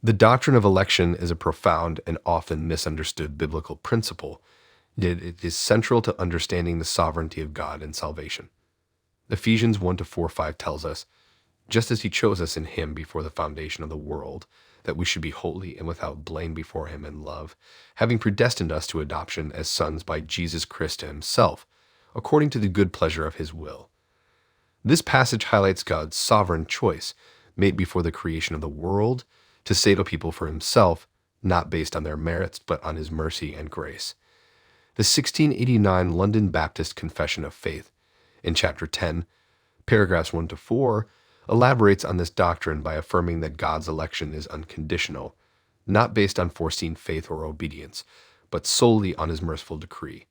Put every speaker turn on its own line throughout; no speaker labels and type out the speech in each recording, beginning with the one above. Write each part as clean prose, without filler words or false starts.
The doctrine of election is a profound and often misunderstood biblical principle, yet it is central to understanding the sovereignty of God and salvation. Ephesians 1-4-5 tells us, just as he chose us in him before the foundation of the world, that we should be holy and without blame before him in love, having predestined us to adoption as sons by Jesus Christ himself, according to the good pleasure of his will. This passage highlights God's sovereign choice, made before the creation of the world, to save a people for himself, not based on their merits, but on his mercy and grace. The 1689 London Baptist Confession of Faith, in chapter 10, paragraphs 1-4, elaborates on this doctrine by affirming that God's election is unconditional, not based on foreseen faith or obedience, but solely on his merciful decree.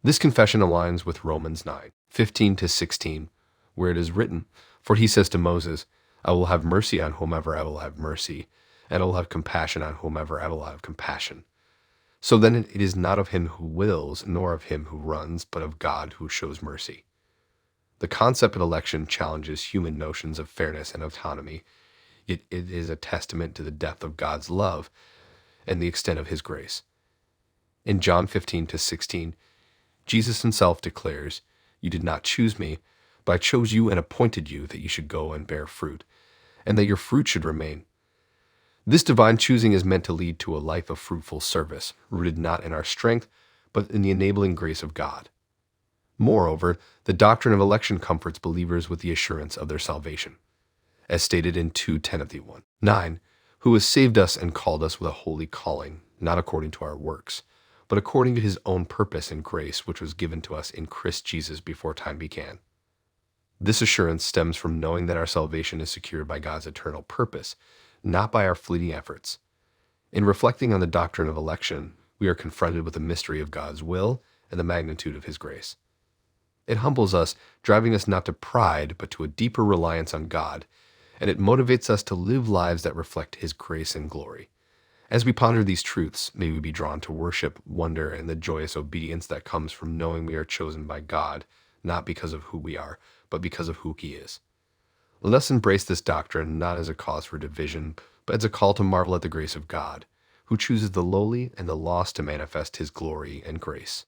This confession aligns with Romans 9:15-16, where it is written, "For he says to Moses, I will have mercy on whomever I will have mercy, and I will have compassion on whomever I will have compassion." So then it is not of him who wills, nor of him who runs, but of God who shows mercy. The concept of election challenges human notions of fairness and autonomy, yet it is a testament to the depth of God's love and the extent of his grace. In John 15-16, Jesus himself declares, "You did not choose me, but I chose you and appointed you that you should go and bear fruit, and that your fruit should remain." This divine choosing is meant to lead to a life of fruitful service, rooted not in our strength, but in the enabling grace of God. Moreover, the doctrine of election comforts believers with the assurance of their salvation, as stated in 2 Timothy 1:9, who has saved us and called us with a holy calling, not according to our works, but according to his own purpose and grace, which was given to us in Christ Jesus before time began. This assurance stems from knowing that our salvation is secured by God's eternal purpose, not by our fleeting efforts. In reflecting on the doctrine of election, we are confronted with the mystery of God's will and the magnitude of his grace. It humbles us, driving us not to pride, but to a deeper reliance on God, and it motivates us to live lives that reflect his grace and glory. As we ponder these truths, may we be drawn to worship, wonder, and the joyous obedience that comes from knowing we are chosen by God, not because of who we are, but because of who he is. Let us embrace this doctrine not as a cause for division, but as a call to marvel at the grace of God, who chooses the lowly and the lost to manifest his glory and grace.